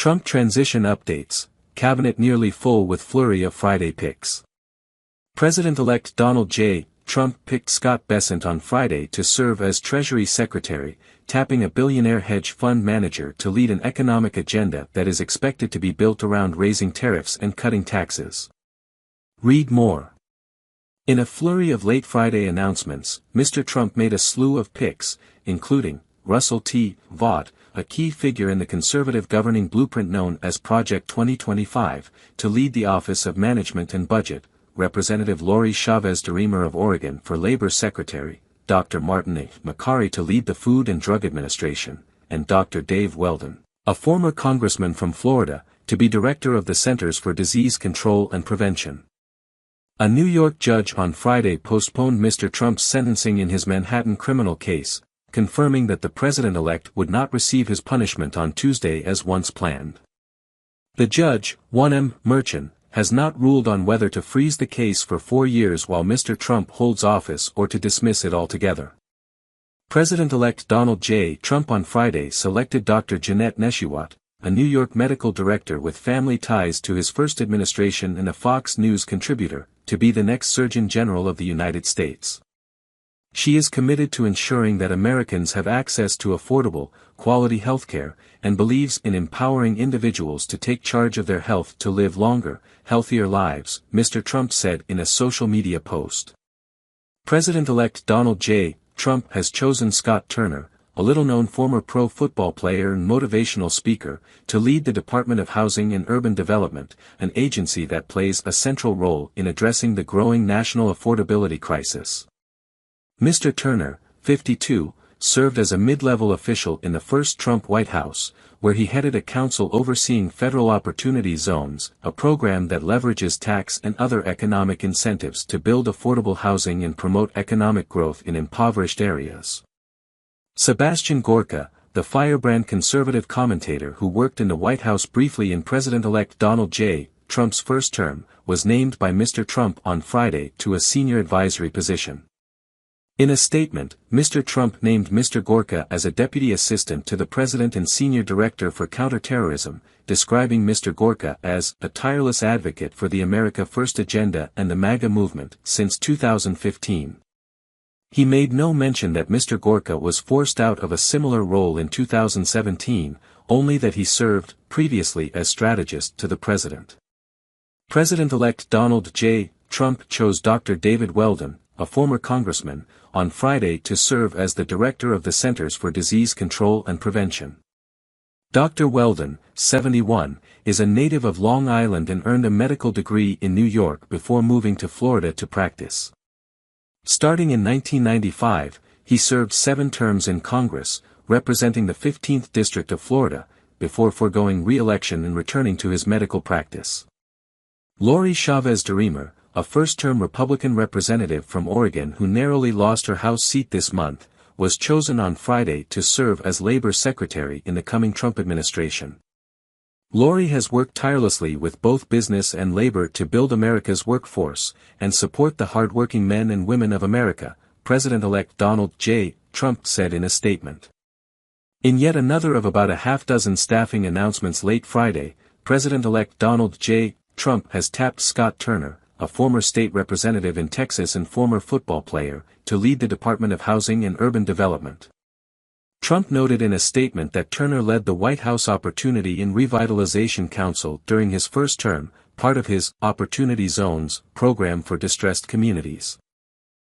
Trump transition updates, cabinet nearly full with flurry of Friday picks. President-elect Donald J. Trump picked Scott Bessent on Friday to serve as Treasury Secretary, tapping a billionaire hedge fund manager to lead an economic agenda that is expected to be built around raising tariffs and cutting taxes. Read more. In a flurry of late Friday announcements, Mr. Trump made a slew of picks, including Russell T. Vought, a key figure in the conservative governing blueprint known as Project 2025, to lead the Office of Management and Budget, Representative Lori Chavez DeRemer of Oregon for Labor Secretary, Dr. Martin A. Makary to lead the Food and Drug Administration, and Dr. Dave Weldon, a former congressman from Florida, to be director of the Centers for Disease Control and Prevention. A New York judge on Friday postponed Mr. Trump's sentencing in his Manhattan criminal case, confirming that the president-elect would not receive his punishment on Tuesday as once planned. The judge, 1M. Merchan, has not ruled on whether to freeze the case for 4 years while Mr. Trump holds office or to dismiss it altogether. President-elect Donald J. Trump on Friday selected Dr. Jeanette Neshiwat, a New York medical director with family ties to his first administration and a Fox News contributor, to be the next Surgeon General of the United States. She is committed to ensuring that Americans have access to affordable, quality healthcare, and believes in empowering individuals to take charge of their health to live longer, healthier lives, Mr. Trump said in a social media post. President-elect Donald J. Trump has chosen Scott Turner, a little-known former pro football player and motivational speaker, to lead the Department of Housing and Urban Development, an agency that plays a central role in addressing the growing national affordability crisis. Mr. Turner, 52, served as a mid-level official in the first Trump White House, where he headed a council overseeing federal opportunity zones, a program that leverages tax and other economic incentives to build affordable housing and promote economic growth in impoverished areas. Sebastian Gorka, the firebrand conservative commentator who worked in the White House briefly in President-elect Donald J. Trump's first term, was named by Mr. Trump on Friday to a senior advisory position. In a statement, Mr. Trump named Mr. Gorka as a deputy assistant to the president and senior director for counterterrorism, describing Mr. Gorka as a tireless advocate for the America First agenda and the MAGA movement since 2015. He made no mention that Mr. Gorka was forced out of a similar role in 2017, only that he served previously as strategist to the president. President-elect Donald J. Trump chose Dr. David Weldon, a former congressman, on Friday to serve as the director of the Centers for Disease Control and Prevention. Dr. Weldon, 71, is a native of Long Island and earned a medical degree in New York before moving to Florida to practice. Starting in 1995, he served 7 terms in Congress, representing the 15th District of Florida, before foregoing re-election and returning to his medical practice. Lori Chavez DeRemer, a first-term Republican representative from Oregon who narrowly lost her House seat this month, was chosen on Friday to serve as Labor Secretary in the coming Trump administration. Lori has worked tirelessly with both business and labor to build America's workforce, and support the hard-working men and women of America, President-elect Donald J. Trump said in a statement. In yet another of about a half-dozen staffing announcements late Friday, President-elect Donald J. Trump has tapped Scott Turner, a former state representative in Texas and former football player, to lead the Department of Housing and Urban Development. Trump noted in a statement that Turner led the White House Opportunity and Revitalization Council during his first term, part of his Opportunity Zones program for distressed communities.